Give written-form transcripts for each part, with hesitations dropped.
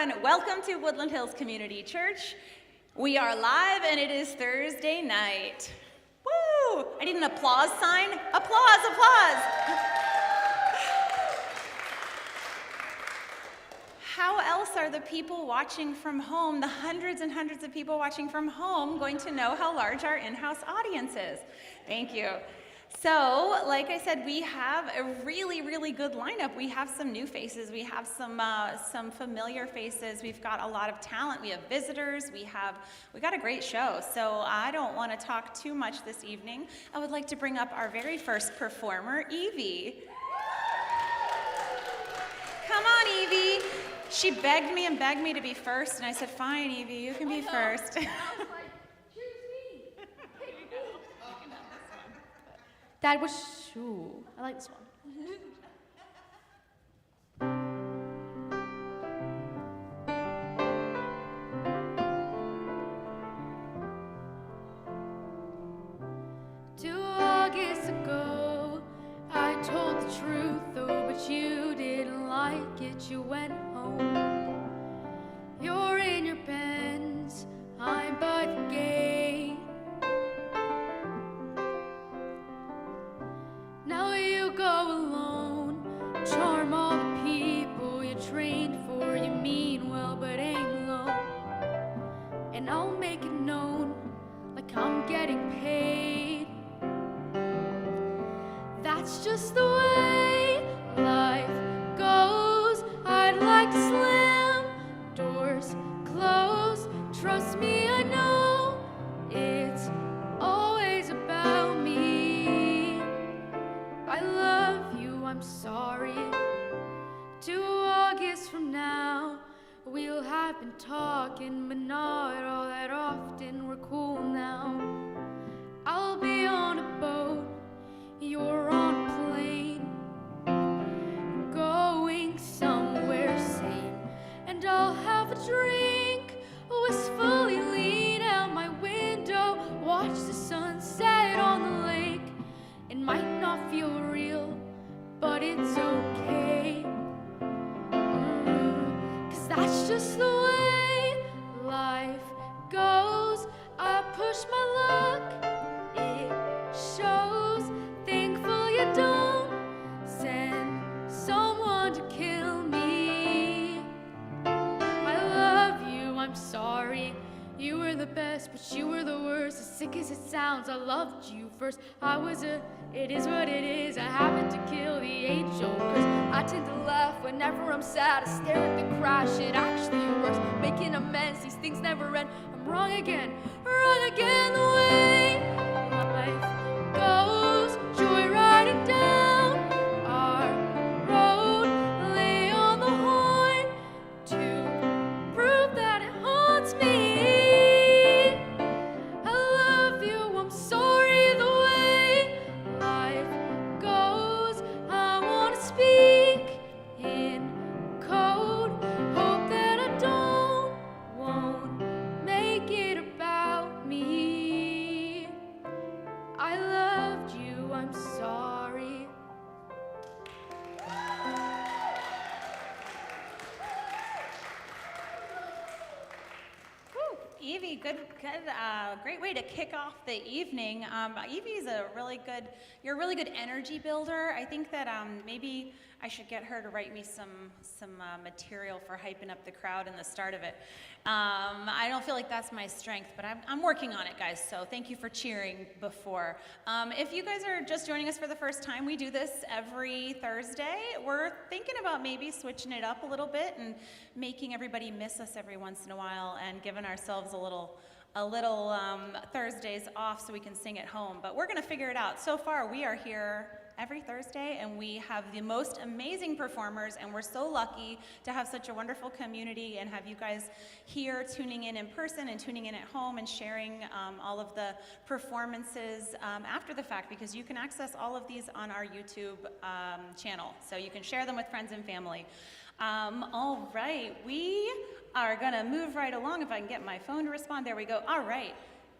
everyone. Welcome to Woodland Hills Community Church. We are live and it is Thursday night. Woo! I need an applause sign. Applause, applause. How else are the people watching from home, the hundreds and hundreds of people watching from home, going to know how large our in-house audience is? Thank you. So, like I said, we have a really, really good lineup. We have some new faces. We have some familiar faces. We've got a lot of talent. We have visitors. We got a great show. So I don't want to talk too much this evening. I would like to bring up our very first performer, Evie. Come on, Evie. She begged me and begged me to be first, and I said, fine, Evie, you can be first. That was shoo. I like this one. Two August ago, I told the truth, though, but you didn't like it. You went home. You're in your Benz, I'm by the gate. Now you go alone, charm all the people you trained for. You mean well, but ain't low. And I'll make it known, like I'm getting paid. That's just the way life goes. I'd like to slam doors closed. Trust me, I know it's always about me. I love you, I'm sorry. 2 August from now, we'll have been talking, but not all that often. We're cool now. I'll be on a boat, you're on a plane, going somewhere sane. And I'll have a drink, wistfully lean out my window, watch the sunset on the lake. It might not feel real, but it's okay. 'Cause that's just the way life goes. I push my luck, it shows. Thankful you don't send someone to kill me. I love you, I'm sorry. You were the best, but you were the worst. As sick as it sounds, I loved you first. It is what it is. I happened to kill the angel, 'cause I tend to laugh whenever I'm sad. I stare at the crash, it actually works. Making amends, these things never end. I'm wrong again the way life goes. Joyriding down our road, lay on the horn to prove that it haunts me. I love you, I'm sorry the way life goes. I want to speak in code, hope that I won't make it about me. I loved you, I'm sorry. Woo, Evie, good, great way to kick off the evening. Evie's you're a really good energy builder. I think that maybe I should get her to write me some material for hyping up the crowd in the start of it. I don't feel like that's my strength, but I'm working on it, guys, so thank you for cheering before. If you guys are just joining us for the first time, we do this every Thursday. We're thinking about maybe switching it up a little bit and making everybody miss us every once in a while and giving ourselves a little Thursdays off so we can sing at home, but we're gonna figure it out. So far, we are here every Thursday, and we have the most amazing performers, and we're so lucky to have such a wonderful community and have you guys here tuning in person and tuning in at home and sharing all of the performances after the fact, because you can access all of these on our YouTube channel, so you can share them with friends and family. All right, we are gonna move right along. If I can get my phone to respond, there we go. All right,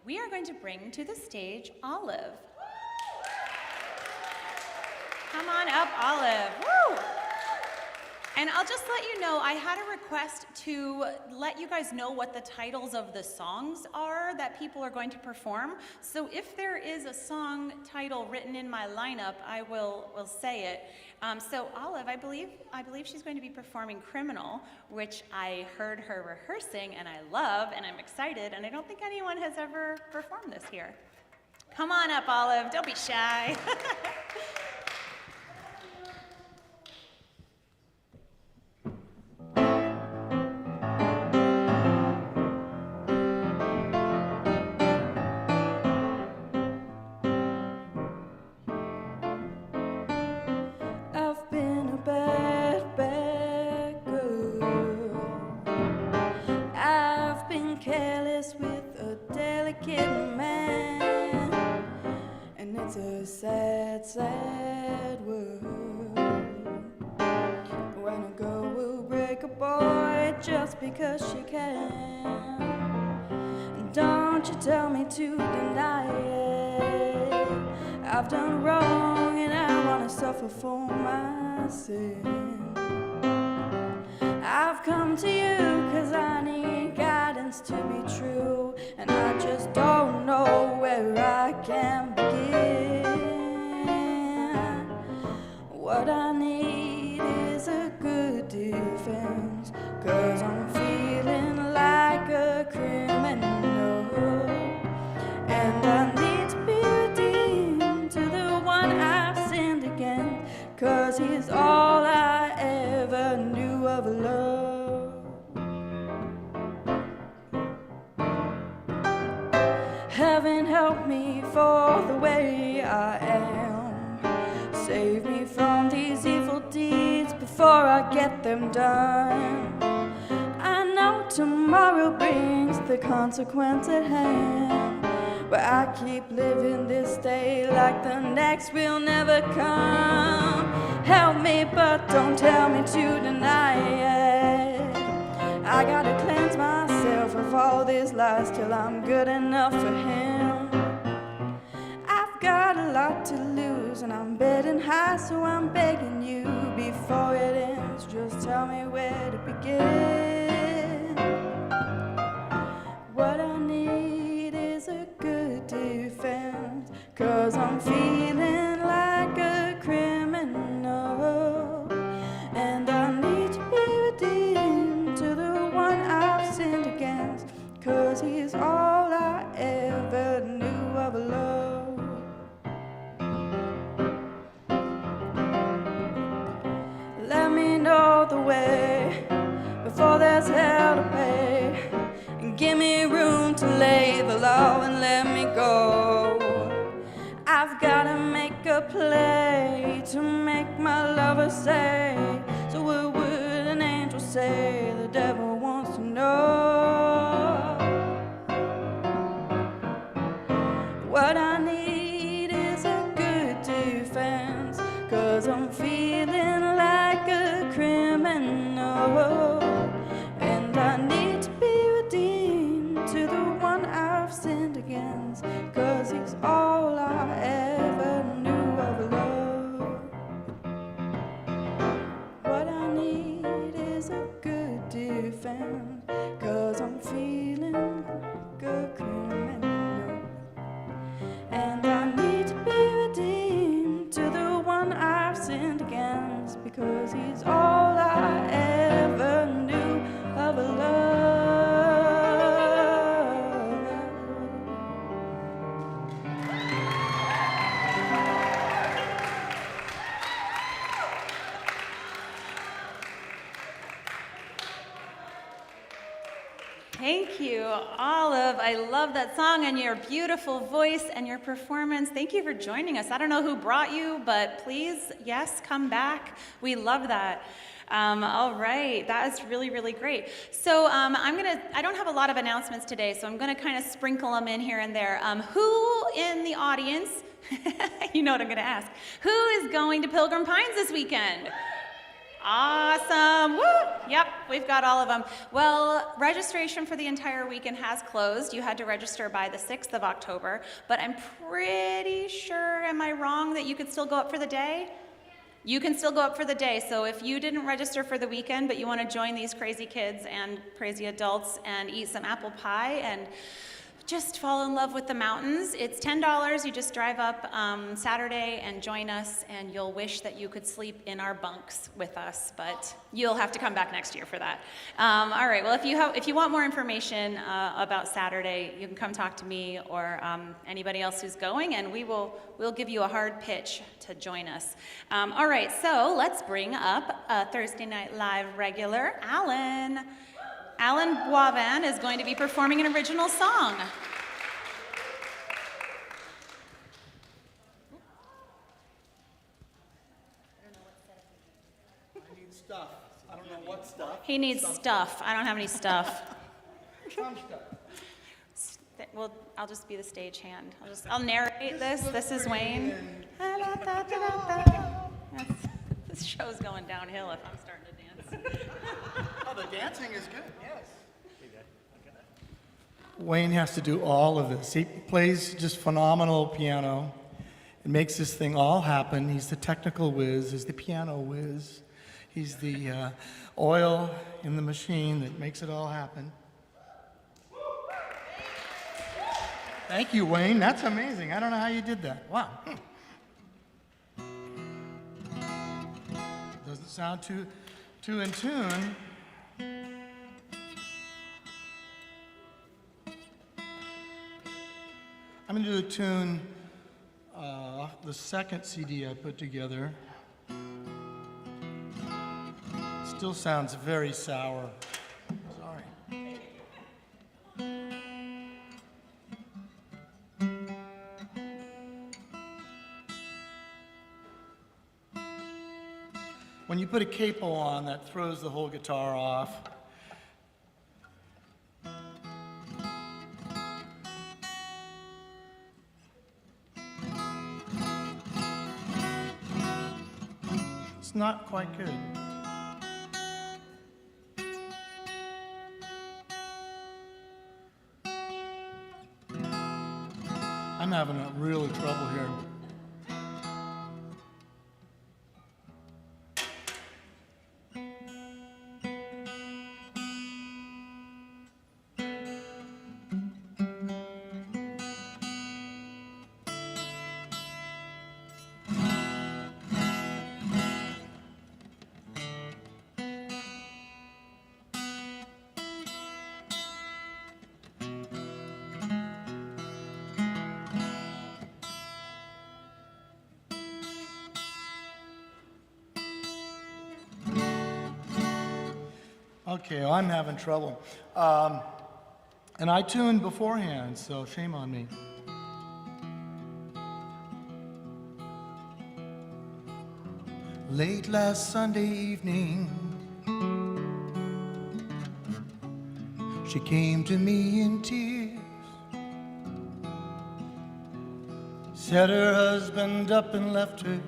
we are going to bring to the stage Olive. Come on up, Olive. Woo! And I'll just let you know, I had a request to let you guys know what the titles of the songs are that people are going to perform. So if there is a song title written in my lineup, I will say it. So Olive, I believe she's going to be performing Criminal, which I heard her rehearsing and I love and I'm excited, and I don't think anyone has ever performed this here. Come on up, Olive, don't be shy. It's a sad, sad world when a girl will break a boy just because she can. Don't you tell me to deny it. I've done wrong and I wanna suffer for my sin. I've come to you 'cause I need guidance to be true, and I just don't know where I can begin. What I need is a good defense, 'cause I'm feeling like a criminal, and I need to be redeemed to the one I've sinned against, 'cause he's all I ever knew of love. Heaven help me for the way I am. Save me from these evil deeds before I get them done. I know tomorrow brings the consequence at hand, but I keep living this day like the next will never come. Help me, but don't tell me to deny it. I gotta cleanse myself of all these lies till I'm good enough for him. I've got a lot to lose and I'm betting high, so I'm begging you before it ends, just tell me where to begin. What I need is a good defense, 'cause I'm feeling like a criminal, and I need to be redeemed to the one I've sinned against, 'cause he's all I ever knew of love. Let me know the way before there's hell to pay, and give me room to lay the law and let me go. I've gotta make a play to make my lover say, so what would an angel say? The devil wants to know. What I need is a good defense, 'cause I'm feeling like a criminal, and I need to be redeemed to the one I've sinned against, 'cause he's all I ever knew of love. What I need is a good defense, 'cause I'm feeling like a criminal, and I need to be redeemed to the one I've sinned against, because he's all I ever knew of love. Thank you, Olive. I love that song and your beautiful voice and your performance. Thank you for joining us. I don't know who brought you, but please, yes, come back. We love that. All right, that is really, really great. So I don't have a lot of announcements today, so I'm gonna kind of sprinkle them in here and there. Who in the audience, you know what I'm gonna ask, who is going to Pilgrim Pines this weekend? Awesome, woo! Yep, we've got all of them. Well, registration for the entire weekend has closed. You had to register by the 6th of October, but I'm pretty sure, am I wrong, that you could still go up for the day? You can still go up for the day, so if you didn't register for the weekend, but you want to join these crazy kids and crazy adults and eat some apple pie and just fall in love with the mountains, it's $10. You just drive up Saturday and join us, and you'll wish that you could sleep in our bunks with us, but you'll have to come back next year for that. All right, well, if you want more information about Saturday, you can come talk to me or anybody else who's going, and we'll give you a hard pitch to join us. All right, so let's bring up Thursday Night Live regular, Alan. Alan Boivin is going to be performing an original song. I need stuff. I don't know what stuff. He needs stuff. I don't have any stuff. Some stuff. Well, I'll just be the stagehand. I'll narrate this. This is Wayne. This show's going downhill if I'm starting to dance. Oh, the dancing is good, yes. Wayne has to do all of this. He plays just phenomenal piano. It makes this thing all happen. He's the technical whiz, he's the piano whiz. He's the oil in the machine that makes it all happen. Thank you, Wayne. That's amazing. I don't know how you did that. Wow. Doesn't sound too in tune. I'm going to do a tune off the second CD I put together. Still sounds very sour. Sorry. When you put a capo on, that throws the whole guitar off. It's not quite good. I'm having a real trouble here. Okay, well, I'm having trouble. And I tuned beforehand, so shame on me. Late last Sunday evening, she came to me in tears, said her husband up and left her.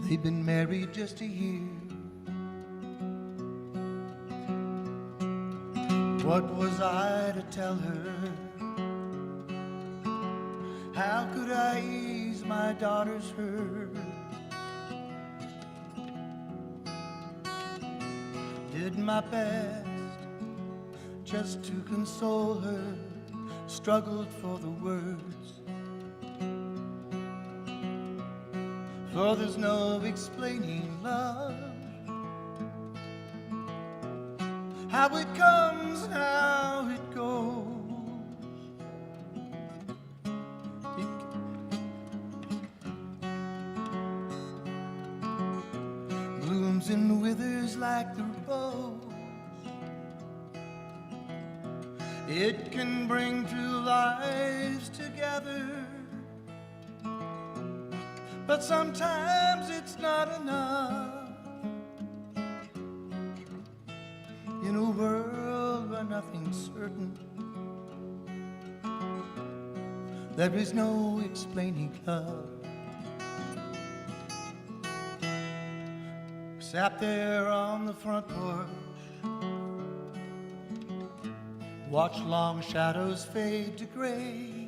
They'd been married just a year. What was I to tell her? How could I ease my daughter's hurt? Did my best just to console her, struggled for the words. For there's no explaining love, how it comes and how it goes. Blooms and withers like the rose. It can bring two lives together, but sometimes it's not enough. In a world where nothing's certain, there is no explaining love. Sat there on the front porch, watched long shadows fade to gray.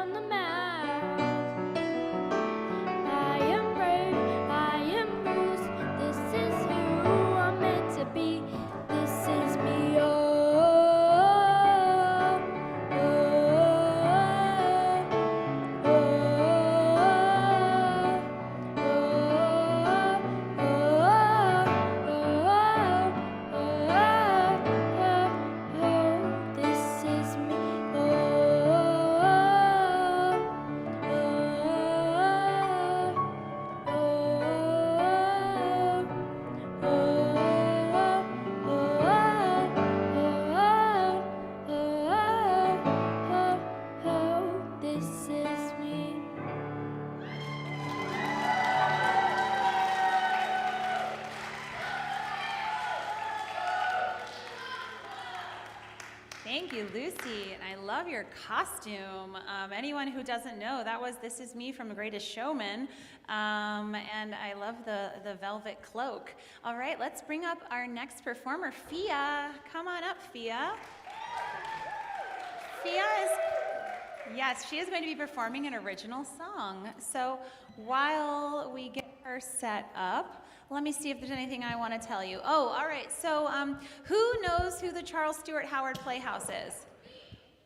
on the map. I am brave, I am bruised. This is who I'm meant to be. This is me. Oh, oh, oh, this is me. This is me. Thank you, Lucy. And I love your costume. Anyone who doesn't know, that was This Is Me from The Greatest Showman. And I love the velvet cloak. All right, let's bring up our next performer, Fia. Come on up, Fia. Yes, she is going to be performing an original song. So while we get her set up, let me see if there's anything I want to tell you. Oh, all right. So who knows who the Charles Stewart Howard Playhouse is?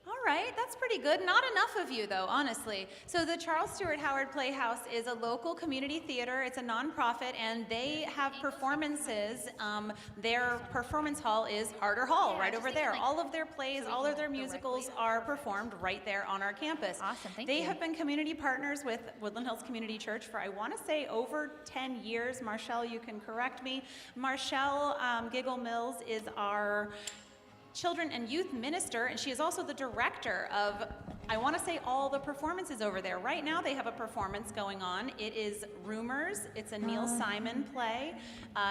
All right, that's pretty good. Not enough of you, though, honestly. So the Charles Stewart Howard Playhouse is a local community theater. It's a nonprofit, and they have performances. Their performance hall is Harder Hall, right over there. All of their plays, all of their musicals are performed right there on our campus. Awesome, thank They you. have been community partners with Woodland Hills Community Church for, I want to say, over 10 years. Marshall, you can correct me. Marshall Giggle Mills is our children and youth minister, and she is also the director of, I want to say, all the performances over there. Right now they have a performance going on. It is Rumors. It's a Neil Simon play.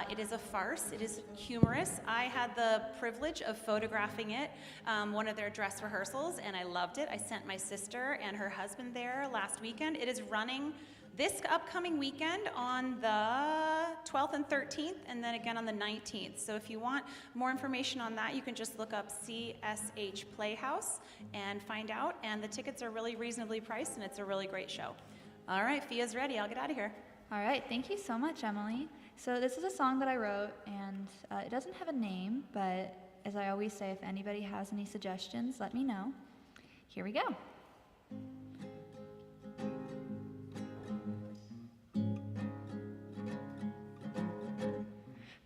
It is a farce. It is humorous. I had the privilege of photographing it, one of their dress rehearsals, and I loved it. I sent my sister and her husband there last weekend. It is running this upcoming weekend on the 12th and 13th, and then again on the 19th. So if you want more information on that, you can just look up CSH Playhouse and find out. And the tickets are really reasonably priced, and it's a really great show. All right, Fia's ready. I'll get out of here. All right, thank you so much, Emily. So this is a song that I wrote, and it doesn't have a name, but as I always say, if anybody has any suggestions, let me know. Here we go.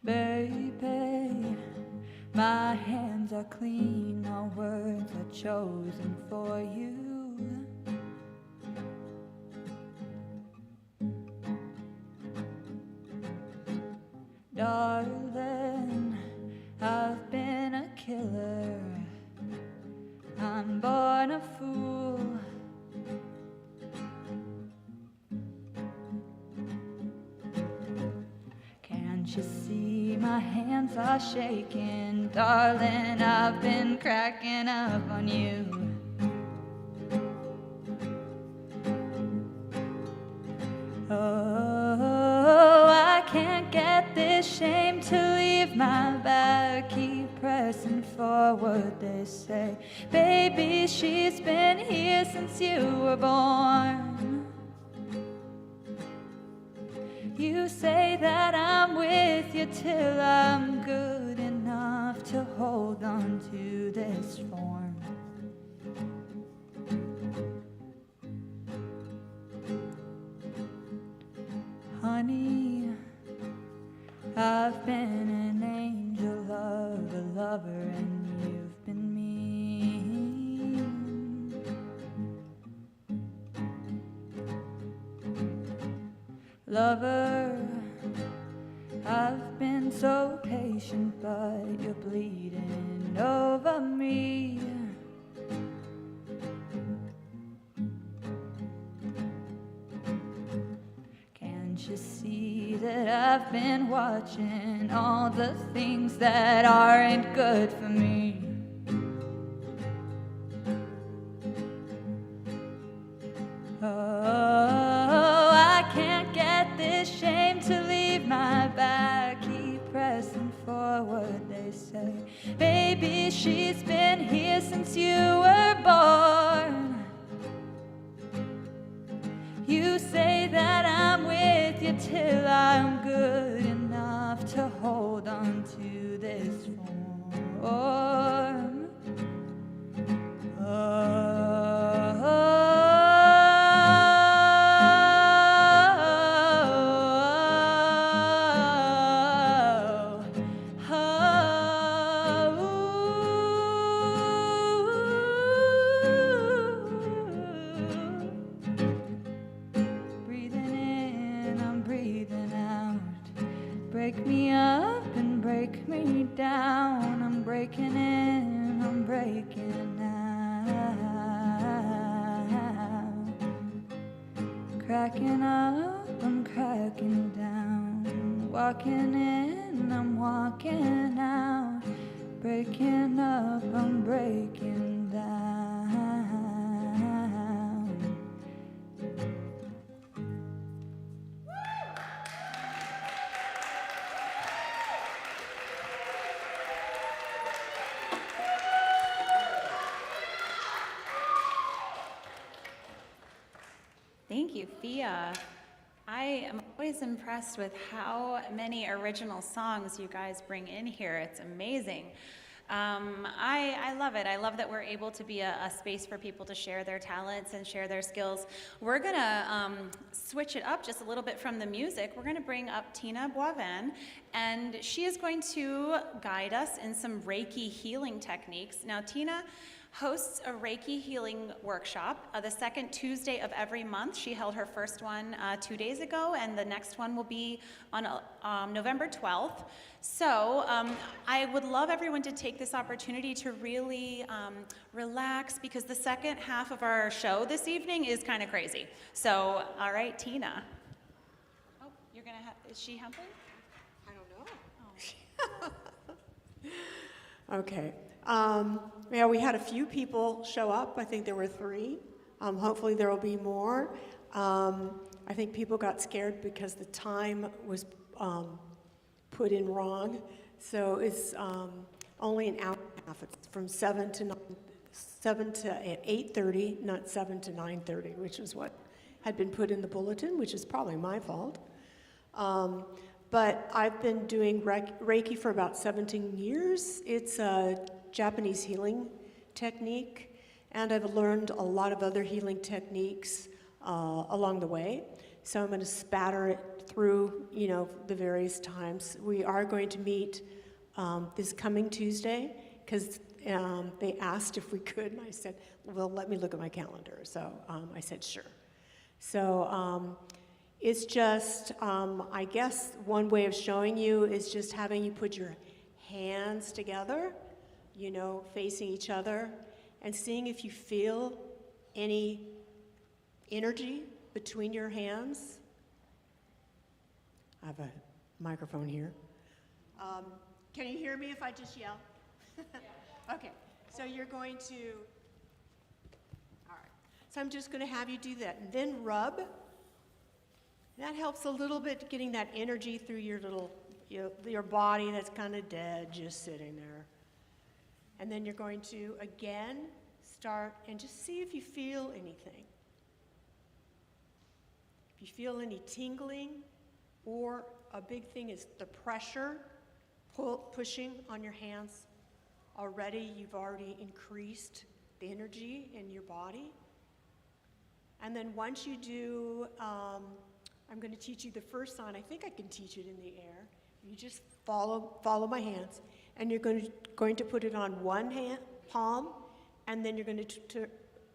Baby, my hands are clean, all words are chosen for you. Darling, I've been a killer, I'm born a fool. Can't you see my hands are shaking? Darling, I've been cracking up on you. Oh, I can't get this shame to leave my back. Keep pressing forward, they say. Baby, she's been here since you were born. You say that I'm with you till I'm good enough to hold on to this form. Honey, I've been an angel of a lover and you've been mean. Lover, I've been so patient, but you're bleeding over me. Can't you see that I've been watching all the things that aren't good for me? Oh, I can't get this shame to leave my back. Keep pressing forward, they say. Baby, she's been here since you were born. You say that I'm with you till I'm good enough to hold on to this form. Breathing in, I'm breathing out. Break me up and break me down. I'm breaking in, I'm breaking out. Cracking up, I'm cracking down. Walking in, I'm walking out. Breaking up, I'm breaking down. Thank you, Fia. I am always impressed with how many original songs you guys bring in here. It's amazing. I love it. I love that we're able to be a space for people to share their talents and share their skills. We're gonna switch it up just a little bit from the music. We're gonna bring up Tina Boivin, and she is going to guide us in some Reiki healing techniques. Now, Tina hosts a Reiki healing workshop the second Tuesday of every month. She held her first one 2 days ago, and the next one will be on November 12th. So I would love everyone to take this opportunity to really relax, because the second half of our show this evening is kind of crazy. So, all right, Tina. Oh, you're gonna have, is she helping? I don't know. Okay. Yeah, we had a few people show up. I think there were 3. Hopefully there will be more. I think people got scared because the time was put in wrong. So it's only an hour and a half. It's from 7 to 8:30, not 7 to 9:30, which is what had been put in the bulletin, which is probably my fault. But I've been doing Reiki for about 17 years. It's a Japanese healing technique, and I've learned a lot of other healing techniques along the way. So I'm going to spatter it through, the various times. We are going to meet this coming Tuesday, because they asked if we could, and I said, well, let me look at my calendar. So I said, sure. So it's just, I guess one way of showing you is just having you put your hands together, facing each other, and seeing if you feel any energy between your hands. I have a microphone here. Can you hear me if I just yell? Okay, so you're going to, all right. So I'm just going to have you do that, and then rub. That helps a little bit getting that energy through your little, your body that's kind of dead, just sitting there. And then you're going to, again, start and just see if you feel anything. If you feel any tingling, or a big thing is the pressure, pushing on your hands. Already, you've already increased the energy in your body. And then once you do, I'm going to teach you the first sign. I think I can teach it in the air. You just follow my hands, and you're going to put it on one hand, palm, and then you're going to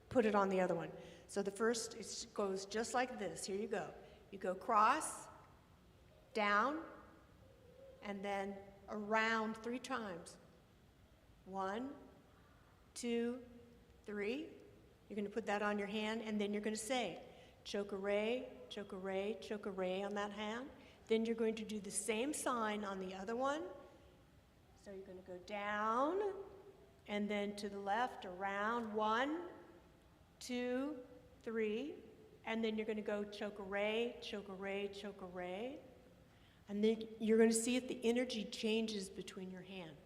put it on the other one. So the first, it goes just like this. Here you go. You go cross, down, and then around 3 times. 1, 2, 3. You're going to put that on your hand, and then you're going to say, Choke-a-ray, choke-a-ray, choke-a-ray on that hand. Then you're going to do the same sign on the other one. So you're going to go down, and then to the left, around. 1, 2, 3. And then you're going to go choke-a-ray, choke-a-ray, choke-a-ray. And then you're going to see if the energy changes between your hand.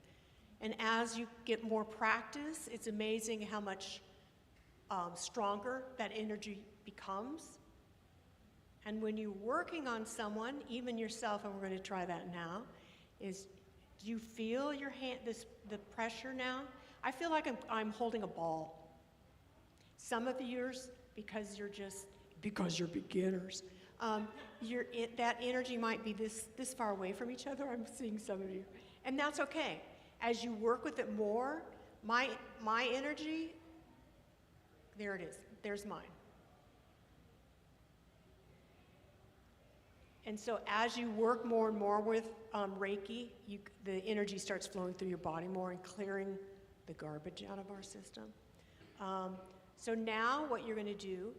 And as you get more practice, it's amazing how much stronger that energy becomes. And when you're working on someone, even yourself, and we're going to try that now, is do you feel your hand, the pressure now? I feel like I'm holding a ball. Some of yours, because you're beginners, that energy might be this far away from each other. I'm seeing some of you. And that's okay. As you work with it more, my energy, there it is. There's mine. And so as you work more and more with Reiki, the energy starts flowing through your body more and clearing the garbage out of our system. So now what you're going to do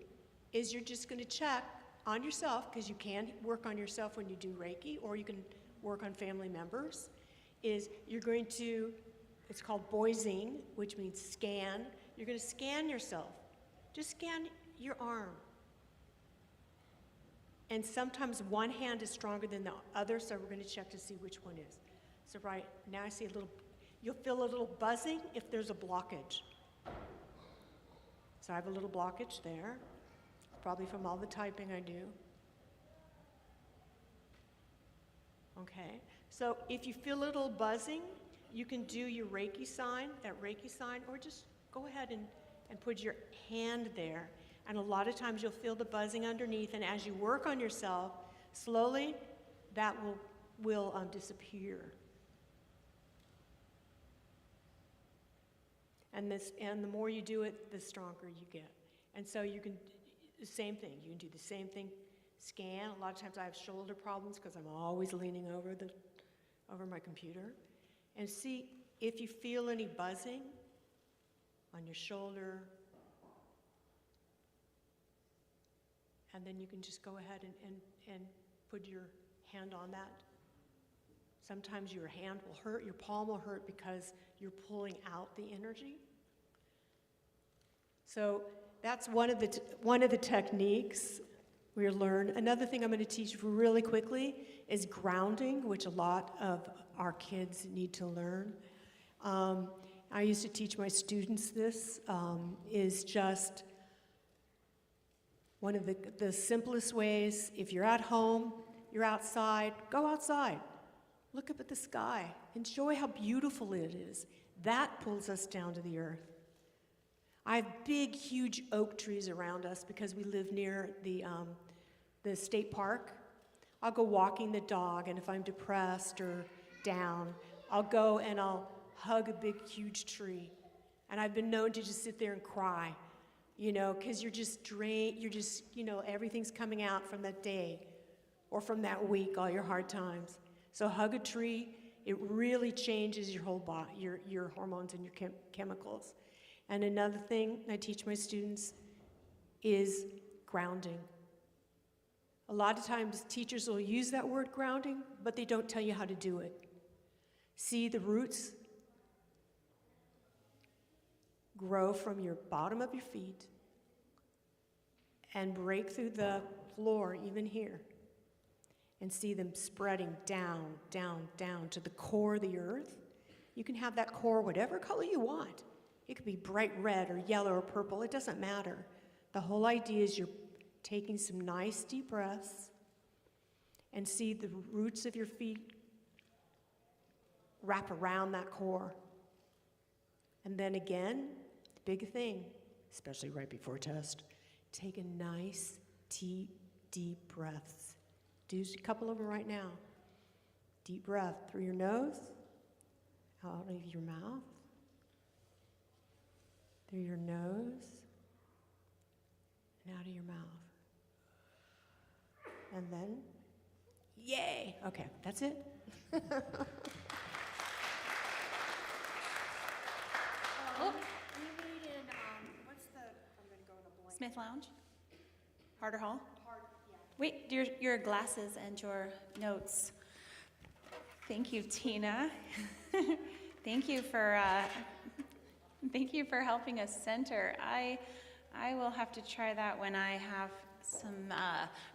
is you're just going to check on yourself, because you can work on yourself when you do Reiki, or you can work on family members, is you're going to, it's called Boising, which means scan. You're going to scan yourself. Just scan your arm. And sometimes one hand is stronger than the other, so we're going to check to see which one is. So right now I see you'll feel a little buzzing if there's a blockage. So I have a little blockage there, probably from all the typing I do. Okay, so if you feel a little buzzing, you can do your Reiki sign, or just go ahead and put your hand there. And a lot of times you'll feel the buzzing underneath, and as you work on yourself, slowly that will disappear. And the more you do it, the stronger you get. And so you can, the same thing, you can do the same thing, scan. A lot of times I have shoulder problems because I'm always leaning over my computer. And see if you feel any buzzing on your shoulder. And then you can just go ahead and put your hand on that. Sometimes your hand will hurt, your palm will hurt because you're pulling out the energy. So that's one of the techniques we learn. Another thing I'm going to teach you really quickly is grounding, which a lot of our kids need to learn. I used to teach my students this, is just one of the simplest ways. If you're at home, you're outside, go outside. Look up at the sky. Enjoy how beautiful it is. That pulls us down to the earth. I have big, huge oak trees around us because we live near the state park. I'll go walking the dog, and if I'm depressed or down, I'll go and I'll hug a big, huge tree. And I've been known to just sit there and cry. Because you're just drained, everything's coming out from that day or from that week, all your hard times. So hug a tree, it really changes your whole body, your hormones and your chemicals. And another thing I teach my students is grounding. A lot of times teachers will use that word grounding, but they don't tell you how to do it. See the roots grow from your bottom of your feet and break through the floor, even here, and see them spreading down, down, down to the core of the earth. You can have that core whatever color you want. It could be bright red or yellow or purple, it doesn't matter. The whole idea is you're taking some nice deep breaths and see the roots of your feet wrap around that core. And then again, big thing, especially right before a test, take a nice, deep breaths. Do a couple of them right now. Deep breath through your nose, out of your mouth, through your nose, and out of your mouth. And then, yay! Okay, that's it. Smith Lounge? Harder Hall? Wait, your glasses and your notes. Thank you, Tina. Thank you for helping us center. I will have to try that when I have some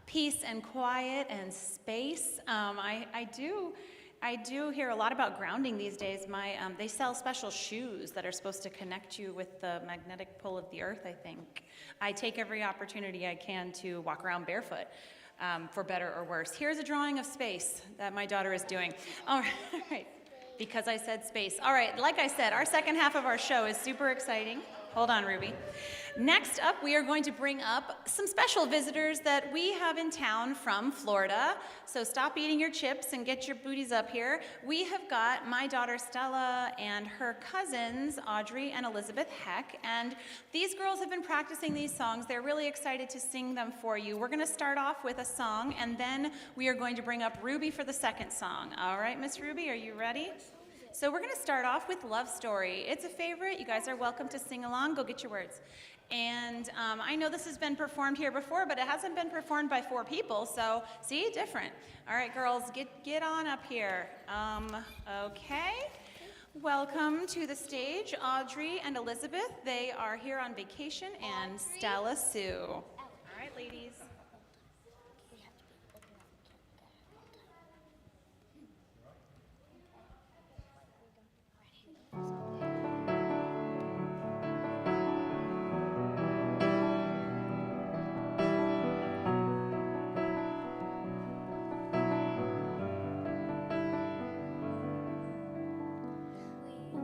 peace and quiet and space. I do hear a lot about grounding these days. They sell special shoes that are supposed to connect you with the magnetic pull of the earth, I think. I take every opportunity I can to walk around barefoot. for better or worse. Here's a drawing of space that my daughter is doing. All right, because I said space. All right, like I said, our second half of our show is super exciting. Hold on, Ruby. Next up, we are going to bring up some special visitors that we have in town from Florida. So stop eating your chips and get your booties up here. We have got my daughter Stella and her cousins, Audrey and Elizabeth Heck. And these girls have been practicing these songs. They're really excited to sing them for you. We're going to start off with a song, and then we are going to bring up Ruby for the second song. All right, Miss Ruby, are you ready? So we're going to start off with Love Story. It's a favorite. You guys are welcome to sing along. Go get your words. And I know this has been performed here before, but it hasn't been performed by 4 people, so see, different. All right, girls, get on up here. Okay. Welcome to the stage, Audrey and Elizabeth. They are here on vacation, and Stella Sue. All right, ladies.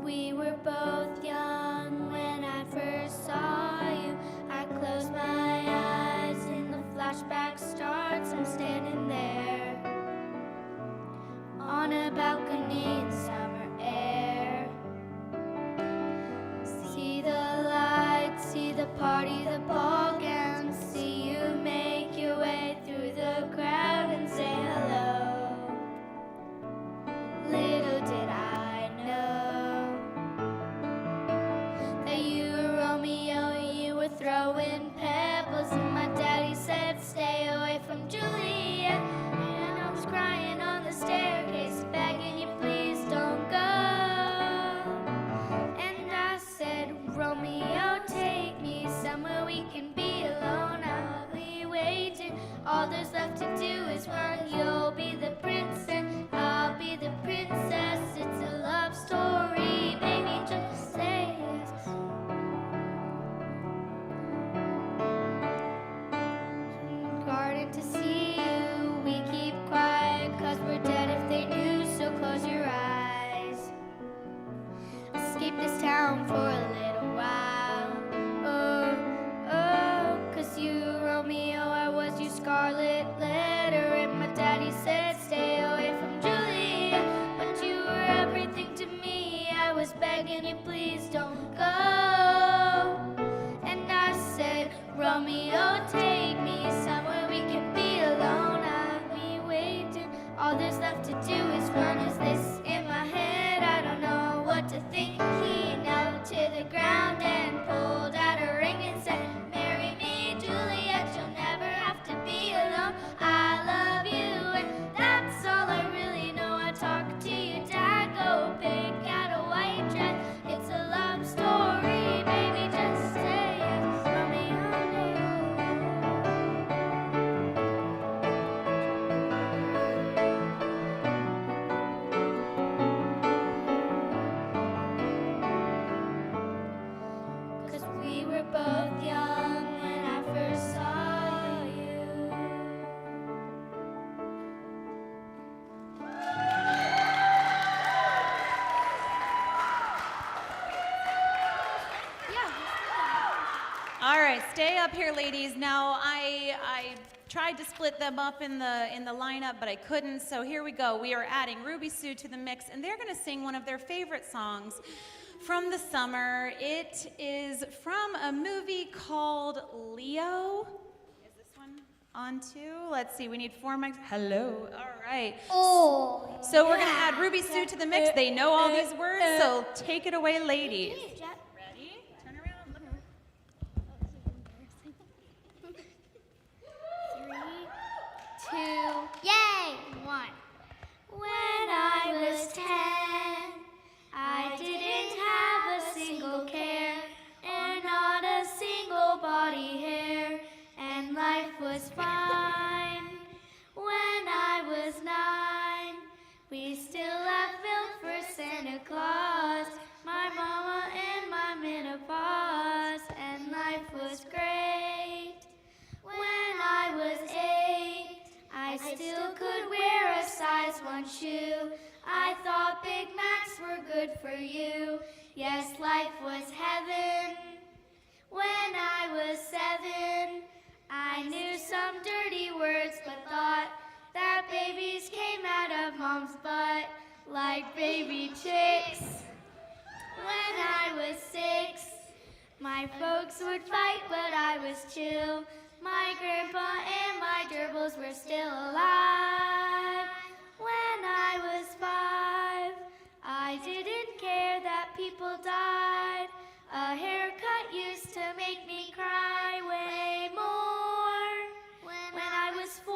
We were both young when I first saw you. I closed my eyes and the flashback starts. I'm standing there on a balcony in summer air. See the lights, see the party, the ball gown. See you make your way through the crowd and say hello. Little did I know that you were Romeo and you were throwing pebbles, and my daddy said stay away from Juliet, and I was crying on the staircase begging you please don't go. And I said, Romeo, take me somewhere we can be alone. I'll be waiting, all there's left to do is run. You'll be the prince and I'll be the princess. It's a love story, baby, just say yes. Garden to see you, we keep quiet, 'cause we're dead if they knew, so close your eyes. Escape this town for a little while. Oh, oh, 'cause you were Romeo, I was your scarlet letter, and my daddy said stay away from Juliet, but you were everything to me. I was begging you please don't go. And I said, Romeo, take me somewhere we can be alone. I'll be waiting, all there's left to do is run. Is this in my head? I don't know what to think. He knelt to the ground and pulled out a ring and said, marry me, Juliet, you'll never have to be alone. I love you, and that's all I really know. I talk to you, Dad, go pick out a white dress. It's a love story, baby, just say yes. Romeo, cause we were both young when I first saw you. All right, stay up here, ladies. Now, I tried to split them up in the lineup, but I couldn't. So here we go. We are adding Ruby Sue to the mix, and they're going to sing one of their favorite songs from the summer. It is from a movie called Leo. Is this one on too? Let's see. We need 4 mics. Hello. All right. Oh. So we're going to add Ruby Sue to the mix. They know all these words, so take it away, ladies. Ready? Turn around. Look. 3, 2, yay! 1. When I was 10, I didn't have a single care, and not a single body hair, and life was fine. When I was 9, we still have milk for Santa Claus, my mama and my menopause, and life was great. When I was 8, shoe. I thought Big Macs were good for you. Yes, life was heaven. When I was 7, I knew some dirty words, but thought that babies came out of mom's butt like baby chicks. When I was 6, my folks would fight, but I was chill. My grandpa and my gerbils were still alive. When I was 5, I didn't care that people died. A haircut used to make me cry way more. When I was 4,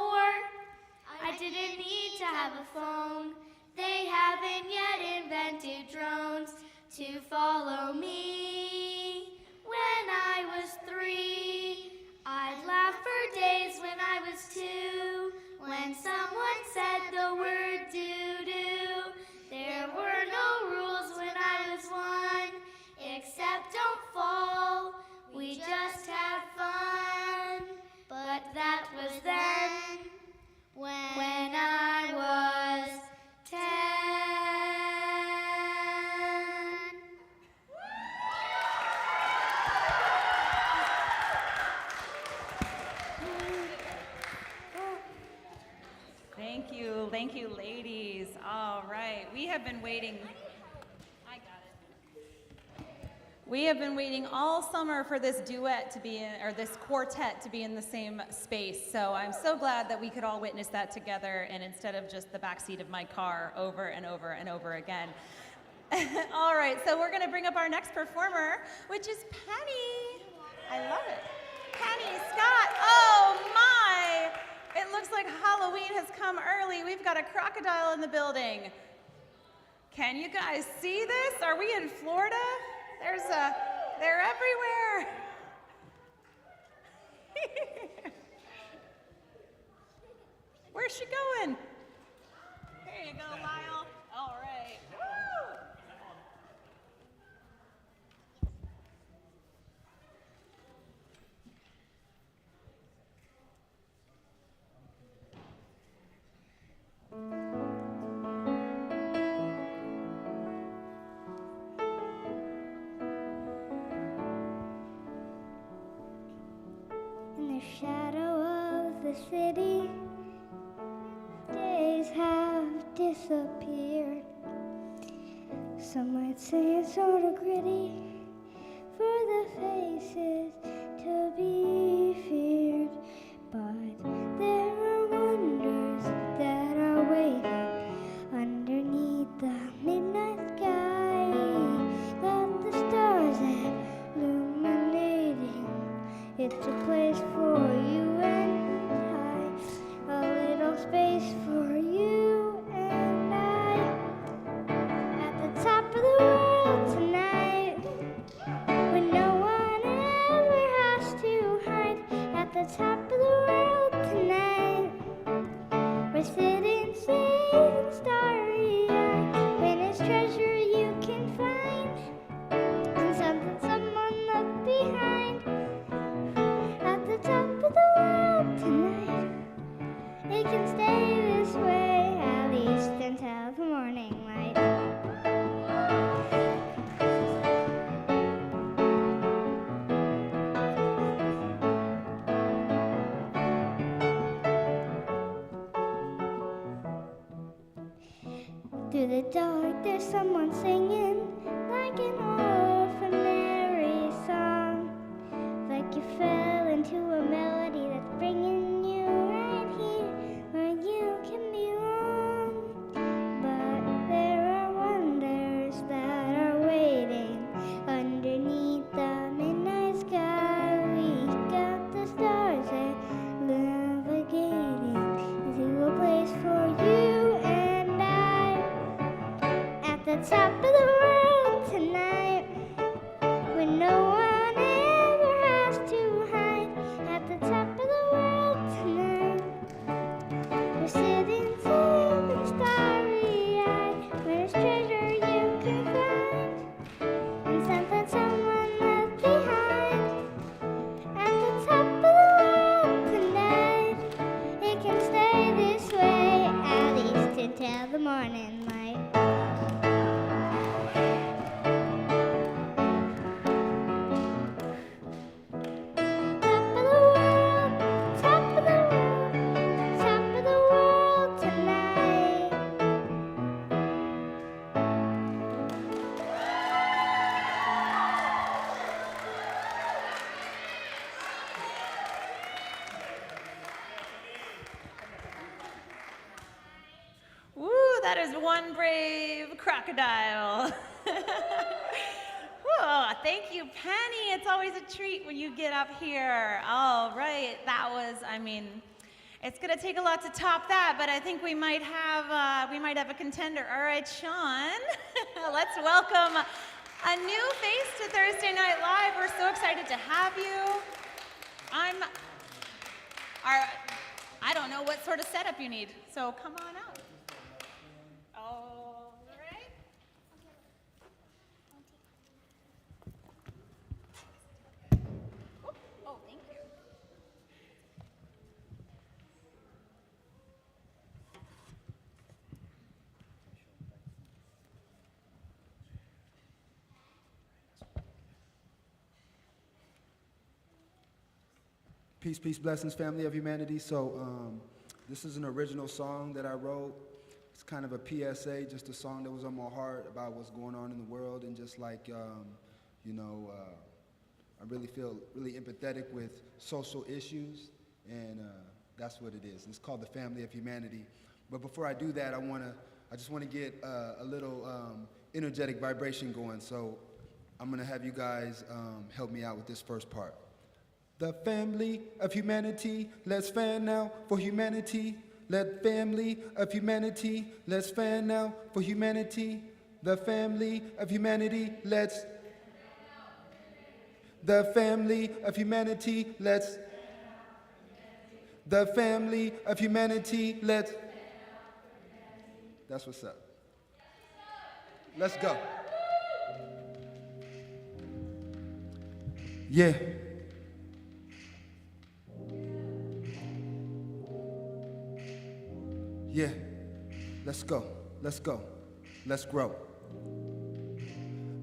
I didn't need to have a phone. They haven't yet invented drones to follow me. When I was 3, I'd laugh for days. When I was 2, when someone said the word doo-doo, there were no rules when I was 1, except don't fall, we just had fun. But that was then, when I was 10. Thank you, ladies. All right, we have been waiting. I got it. We have been waiting all summer for this duet to be in, or this quartet to be in the same space. So I'm so glad that we could all witness that together, and instead of just the backseat of my car over and over and over again. All right, so we're going to bring up our next performer, which is Penny. I love it. Penny Scott. Oh my! It looks like Halloween has come early. We've got a crocodile in the building. Can you guys see this? Are we in Florida? They're everywhere. Where's she going? Here you go, Lyle. All right. Woo! In the shadow of the city, days have disappeared. Some might say it's sort of gritty for the faces to be feared. But there are wonders that are waiting underneath the midnight sky. Got the stars illuminating. It's a place for you and I, a little space for you and I. At the top of the world tonight, when no one ever has to hide. At the top of the world tonight, we're sitting, saying starry-eyed. When it's treasure you can find, and something someone left behind. At the top of the world tonight, it can stay this way, at least until the morning light. Through the dark, there's someone singing like an ordinary song. Like you fell into a melody that's bringing you right here where you can belong. But there are wonders that are waiting underneath the midnight sky. We got the stars there navigating into a place for you and I. At the top of the world tonight, that is one brave crocodile. Whoa, thank you, Penny. It's always a treat when you get up here. All right, that was, I mean, it's gonna take a lot to top that, but I think we might have a contender. All right, Sean, let's welcome a new face to Thursday Night Live. We're so excited to have you. I don't know what sort of setup you need, so come on out. All right. Oh, thank you. Peace, peace, blessings, family of humanity. So this is an original song that I wrote. It's kind of a PSA, just a song that was on my heart about what's going on in the world, and just like, I really feel really empathetic with social issues, and that's what it is. It's called The Family of Humanity. But before I do that, I just want to get a little energetic vibration going. So I'm gonna have you guys help me out with this first part. The family of humanity, let's fan now for humanity. Let family of humanity, let's fan now for humanity. The family of humanity, let's. The family of humanity, let's. The family of humanity, let's. That's what's up. Let's go. Yeah. Yeah, let's go, let's grow.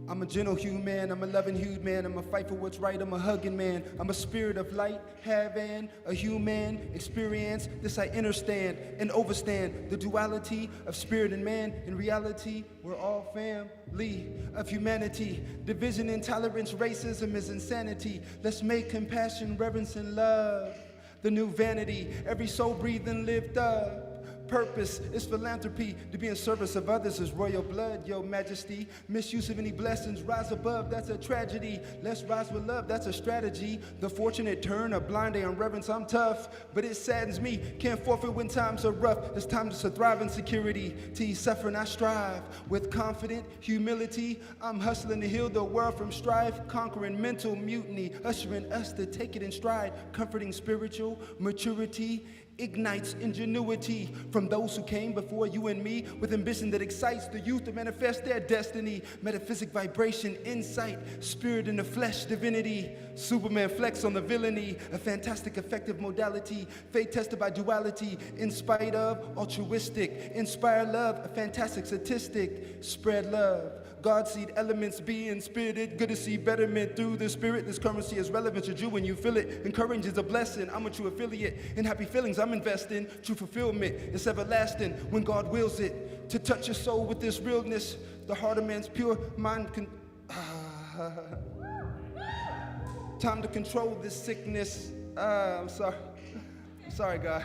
I'm a gentle human, I'm a loving hued man, I'm a fight for what's right, I'm a hugging man. I'm a spirit of light, having a human experience. This I understand and overstand the duality of spirit and man. In reality, we're all family of humanity. Division, intolerance, racism is insanity. Let's make compassion, reverence, and love the new vanity. Every soul breathing, lift up. Purpose is philanthropy. To be in service of others is royal blood, your majesty. Misuse of any blessings, rise above, that's a tragedy. Let's rise with love, that's a strategy. The fortunate turn, a blind eye on reverence, I'm tough, but it saddens me. Can't forfeit when times are rough. It's time to thrive in security. To ease suffering, I strive. With confident humility, I'm hustling to heal the world from strife. Conquering mental mutiny, ushering us to take it in stride. Comforting spiritual maturity ignites ingenuity from those who came before you and me, with ambition that excites the youth to manifest their destiny. Metaphysic vibration, insight, spirit in the flesh, divinity. Superman flex on the villainy, a fantastic effective modality. Fate tested by duality, in spite of altruistic. Inspire love, a fantastic statistic. Spread love. God seed elements being spirited. Good to see betterment through the spirit. This currency is relevant to you when you feel it. Encourage is a blessing. I'm a true affiliate. In happy feelings I'm investing. True fulfillment is everlasting when God wills it. To touch your soul with this realness. The heart of man's pure mind can. Time to control this sickness. I'm sorry. I'm sorry, guys.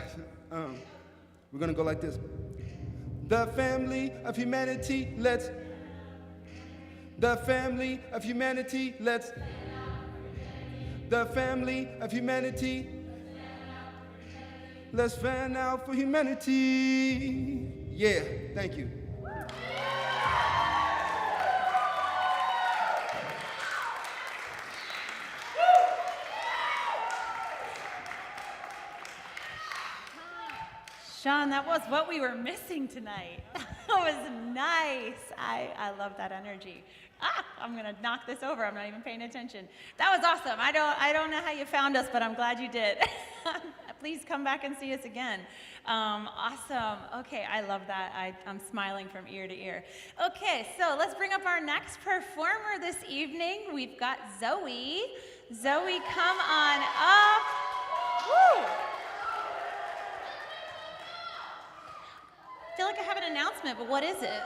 We're gonna go like this. The family of humanity, let's. The family of humanity, let's. The family of humanity, let's fan out for humanity. Yeah, thank you. Sean, that was what we were missing tonight. That was nice. I love that energy. I'm gonna knock this over. I'm not even paying attention. That was awesome. I don't know how you found us, but I'm glad you did. Please come back and see us again. Awesome. Okay, I love that. I'm smiling from ear to ear. Okay, so let's bring up our next performer this evening. We've got Zoe. Zoe, come on up. Woo! I feel like I have an announcement, but what is it?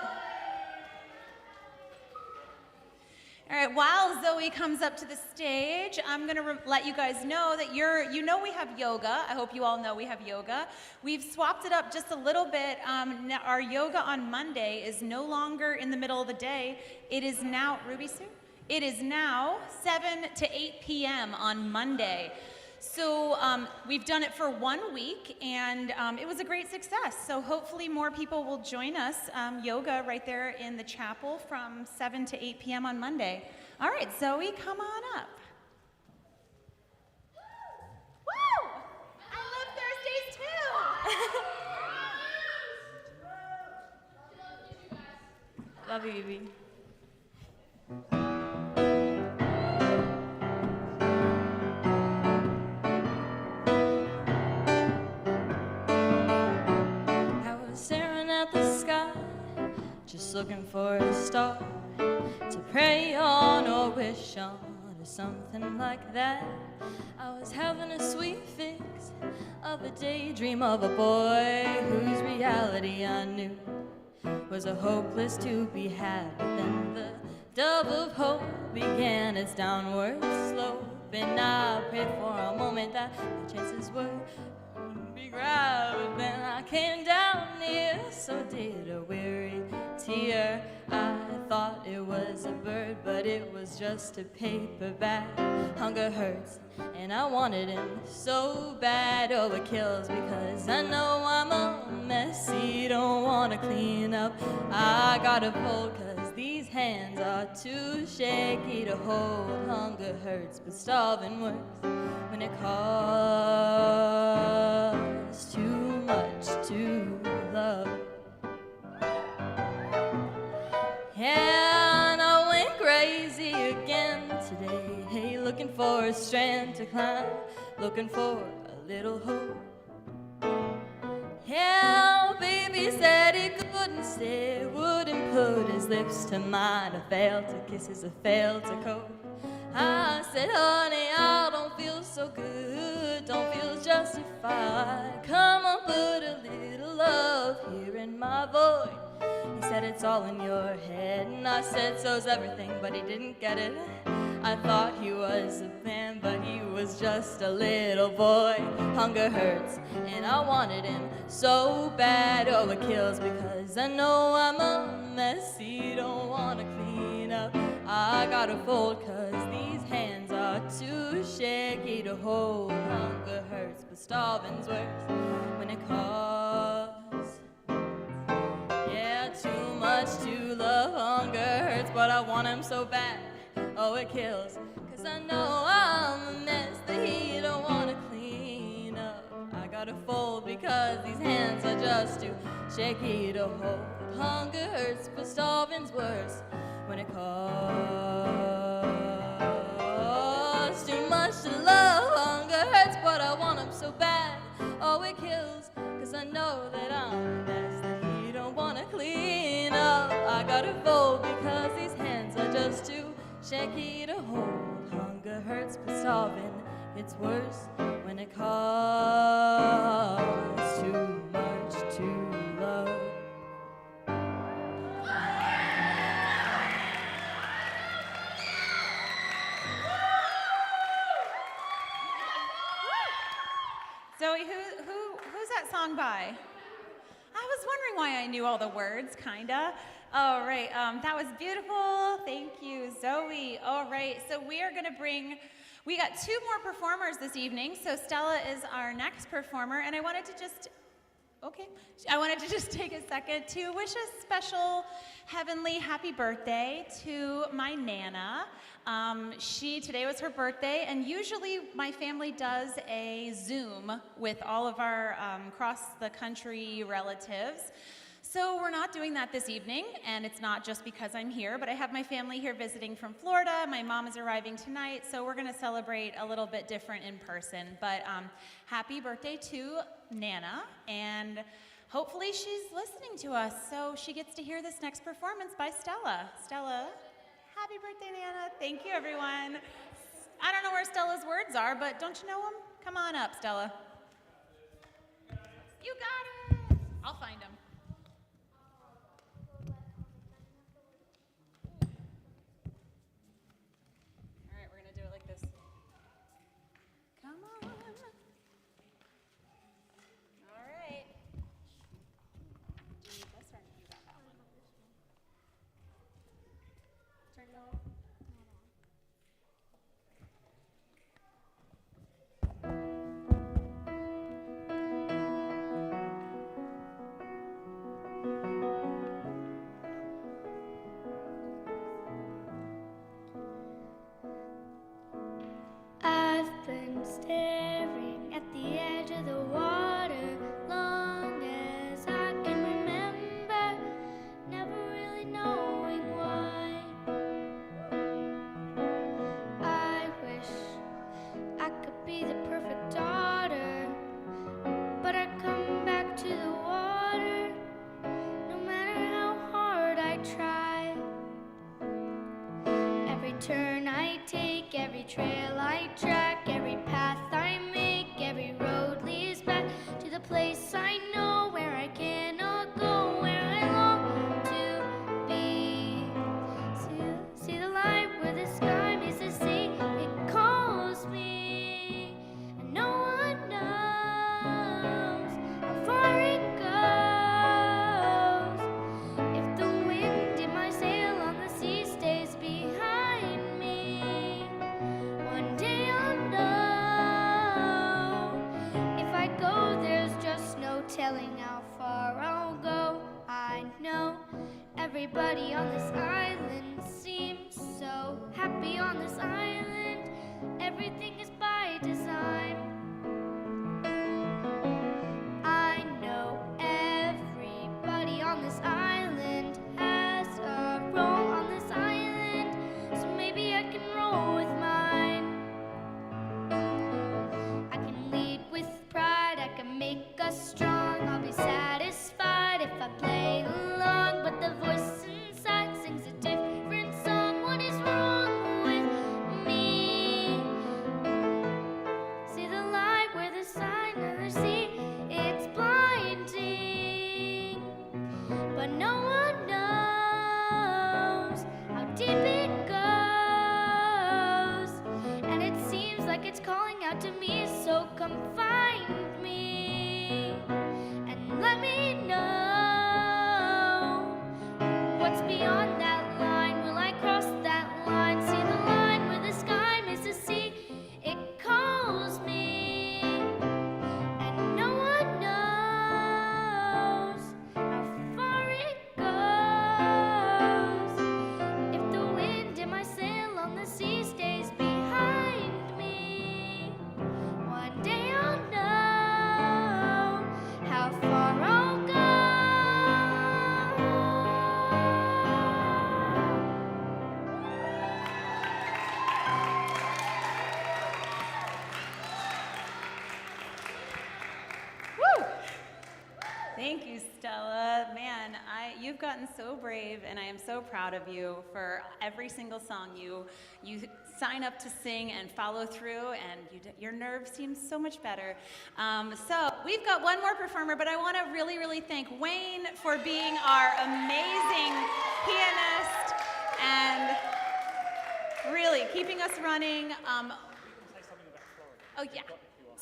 All right, while Zoe comes up to the stage, I'm going to let you guys know that you know we have yoga. I hope you all know we have yoga. We've swapped it up just a little bit. Now our yoga on Monday is no longer in the middle of the day. It is now, Ruby Sue? It is now 7 to 8 p.m. on Monday. So we've done it for 1 week, and it was a great success. So hopefully more people will join us yoga right there in the chapel from 7 to 8 p.m. on Monday. All right, Zoe, come on up. Woo! I love Thursdays too. Love you, Evie. Just looking for a star to pray on or wish on or something like that. I was having a sweet fix of a daydream of a boy whose reality I knew was a hopeless to be had. But then the dove of hope began its downward slope, and I prayed for a moment that the chances were be grabbed. Then I came down near, so did a weary tear. I thought it was a bird, but it was just a paperback. Hunger hurts, and I wanted him so bad. Oh, it kills because I know I'm a messy, don't wanna clean up. I gotta fold cause these hands are too shaky to hold. Hunger hurts, but starving works when it costs too much to love. And I went crazy again today, hey, looking for a strand to climb, looking for a little hope. Yeah, baby said he couldn't stay, wouldn't put his lips to mine. I failed to kisses, I failed to cope. I said, honey, I don't feel so good, don't feel justified. Come on, put a little love here in my void. He said, it's all in your head, and I said, so's everything, but he didn't get it. I thought he was a man, but he was just a little boy. Hunger hurts, and I wanted him so bad. Oh, it kills because I know I'm a messy, don't wanna clean up. I gotta fold cause these hands are too shaky to hold. Hunger hurts, but starving's worse when it costs, yeah, too much to love. Hunger hurts, but I want him so bad. Oh, it kills cause I know I'm a mess that he don't wanna clean up. I gotta fold because these hands are just too shaky to hold. Hunger hurts, but starving's worse when it costs too much to love. Hunger hurts, but I want him so bad. Oh, it kills cause I know that I'm a mess that he don't wanna clean up. I gotta fold because these hands are just too shaky to hold. Hunger hurts, but starving, it's worse when it costs too much to love. Zoe, who's that song by? I was wondering why I knew all the words, kinda. All right, that was beautiful. Thank you, Zoe. All right, so we got 2 more performers this evening. So Stella is our next performer, and I wanted to just take a second to wish a special heavenly happy birthday to my Nana. Today was her birthday, and usually my family does a Zoom with all of our cross-the-country relatives. So we're not doing that this evening, and it's not just because I'm here, but I have my family here visiting from Florida. My mom is arriving tonight, so we're going to celebrate a little bit different in person. But happy birthday to Nana, and hopefully she's listening to us, so she gets to hear this next performance by Stella. Stella, happy birthday, Nana. Thank you, everyone. I don't know where Stella's words are, but don't you know them? Come on up, Stella. You got it. I'll find them. turn I take, every trail I track, every path I make, every road leads back to the place I know where I cannot go, where I long to be. See the light where the sky meets the sea, it calls me, and no one knows how far it goes. If the wind in my sail on the sea stays behind me, one day I'll know. If I go, there's just no telling how far I'll go. I know everybody on this island seems so happy on this island. Everything is by design. I know everybody on this island has a role on this island, so maybe I can roll with mine. I can lead with pride, I can make us strong. I'll be satisfied if I play along, but the voice inside sings a different song. What is wrong with me? See the light where the sign of the sea, it's blinding, but no one knows how deep it goes, and it seems like it's calling out to me, so come find me and let me know what's beyond that line. Will I cross that line? See the line where the sky meets the sea, it calls me, and no one knows how far it goes. If the wind in my sail on the sea stays behind me, one day I'll know how far I'll go. Thank you, Stella. Man, you've gotten so brave, and I am so proud of you for every single song you sign up to sing and follow through, and your nerve seems so much better. So we've got one more performer, but I want to really, really thank Wayne for being our amazing pianist and really keeping us running. Oh yeah.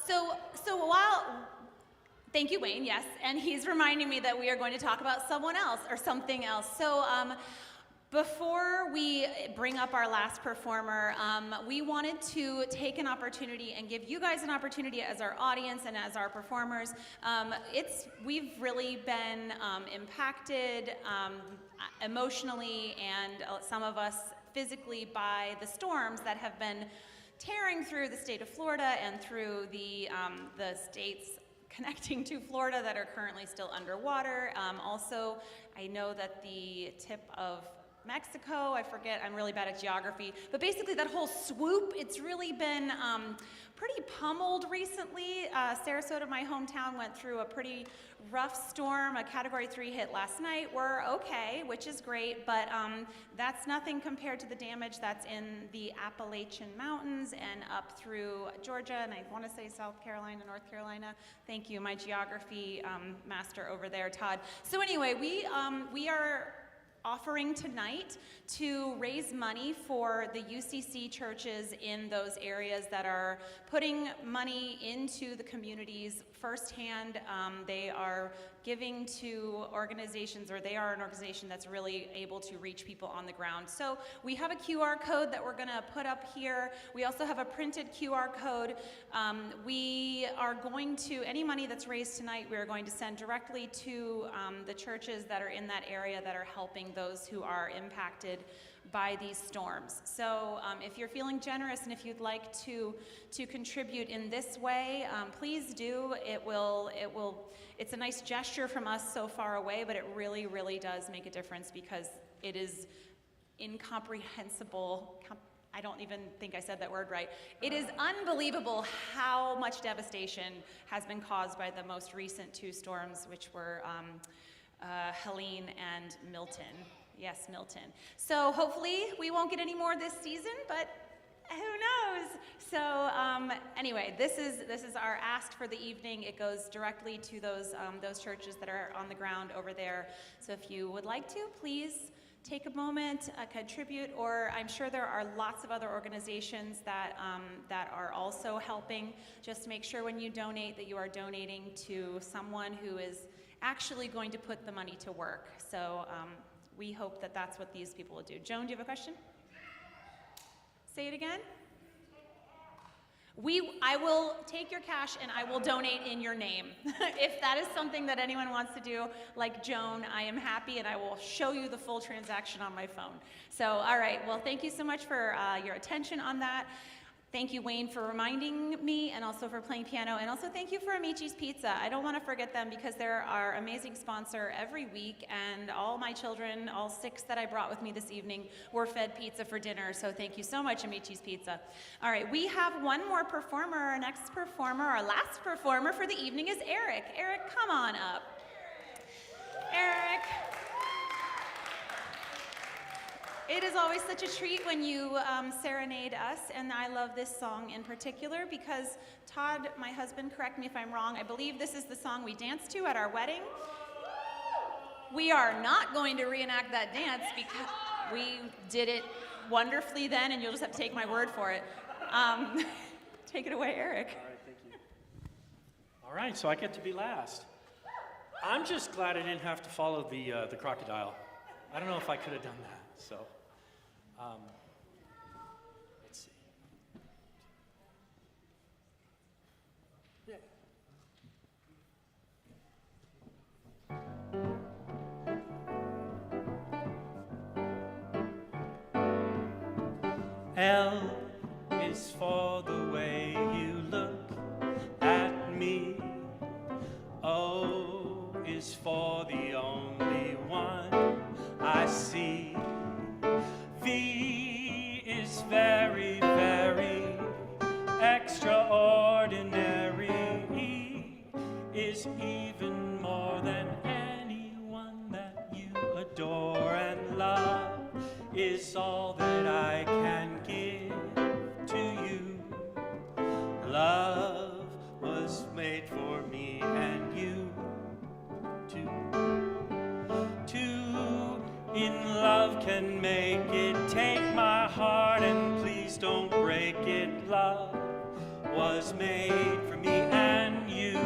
So while. Thank you, Wayne, yes. And he's reminding me that we are going to talk about someone else or something else. So before we bring up our last performer, we wanted to take an opportunity and give you guys an opportunity as our audience and as our performers. We've really been impacted emotionally and some of us physically by the storms that have been tearing through the state of Florida and through the states connecting to Florida that are currently still underwater. Also, I know that the tip of Mexico, I forget, I'm really bad at geography, but basically that whole swoop, it's really been pretty pummeled recently. Sarasota, my hometown, went through a pretty rough storm. A Category 3 hit last night. We're okay, which is great, but that's nothing compared to the damage that's in the Appalachian Mountains and up through Georgia, and I want to say South Carolina, North Carolina. Thank you, my geography master over there, Todd. So anyway, we are offering tonight to raise money for the UCC churches in those areas that are putting money into the communities firsthand. They are giving to organizations, or they are an organization that's really able to reach people on the ground. So we have a QR code that we're going to put up here. We also have a printed QR code. We are going to, any money that's raised tonight, we are going to send directly to the churches that are in that area that are helping those who are impacted by these storms. So if you're feeling generous and if you'd like to contribute in this way, please do. It's a nice gesture from us so far away, but it really, really does make a difference because it is incomprehensible. I don't even think I said that word right. It is unbelievable how much devastation has been caused by the most recent two storms, which were Helene and Milton. Yes, Milton. So hopefully we won't get any more this season, but who knows? So anyway, this is our ask for the evening. It goes directly to those churches that are on the ground over there. So if you would like to, please take a moment, contribute, or I'm sure there are lots of other organizations that are also helping. Just make sure when you donate that you are donating to someone who is actually going to put the money to work. So we hope that that's what these people will do. Joan, do you have a question? Say it again. I will take your cash and I will donate in your name. If that is something that anyone wants to do, like Joan, I am happy and I will show you the full transaction on my phone. So, all right, well, thank you so much for your attention on that. Thank you, Wayne, for reminding me and also for playing piano. And also thank you for Amici's Pizza. I don't want to forget them because they're our amazing sponsor every week. And all my children, all 6 that I brought with me this evening, were fed pizza for dinner. So thank you so much, Amici's Pizza. All right, we have one more performer. Our next performer, our last performer for the evening is Eric. Eric, come on up. Eric. It is always such a treat when you serenade us, and I love this song in particular because Todd, my husband, correct me if I'm wrong, I believe this is the song we danced to at our wedding. We are not going to reenact that dance because we did it wonderfully then, and you'll just have to take my word for it. Take it away, Eric. All right, thank you. All right, so I get to be last. I'm just glad I didn't have to follow the crocodile. I don't know if I could have done that, so. Let's see. Yeah. L is for the way you look at me. O is for the only one I see. V is very, very extraordinary. E is even more than anyone that you adore, and love is all that I can give to you. Love was made for me and you too. Two in love can make it. Take my heart and please don't break it. Love was made for me and you.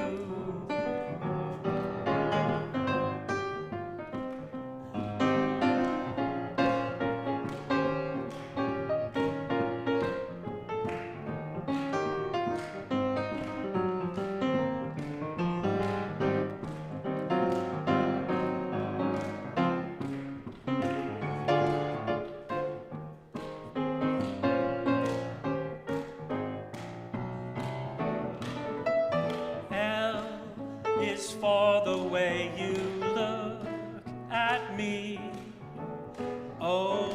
For the way you look at me. O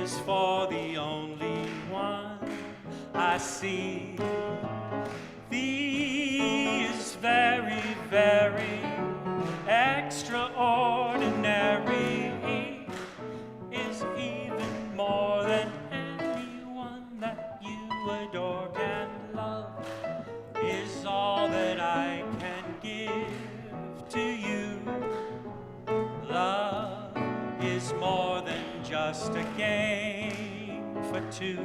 is for the only one I see. V is very, very extraordinary. E is even more than anyone that you adore can love. Is all that I can give to you. Love is more than just a game for two.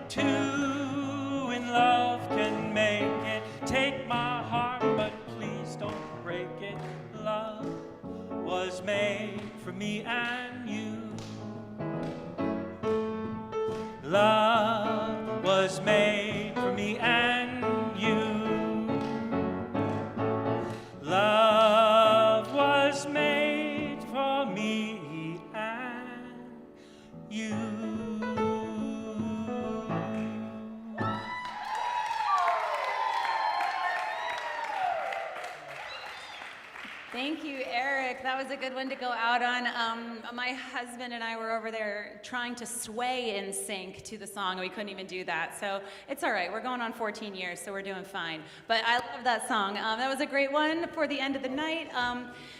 Two in love can make it. Take my heart, but please don't break it. Love was made for me and you. Love was made for me and you. Love was made for me and you. Thank you, Eric. That was a good one to go out on. My husband and I were over there trying to sway in sync to the song, and we couldn't even do that. So it's all right. We're going on 14 years, so we're doing fine. But I love that song. That was a great one for the end of the night.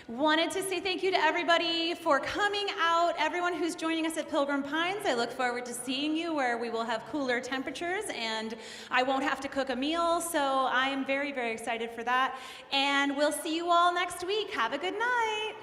Wanted to say thank you to everybody for coming out, everyone who's joining us at Pilgrim Pines. I look forward to seeing you where we will have cooler temperatures and I won't have to cook a meal, so I'm very, very excited for that. And we'll see you all next week. Have a good night.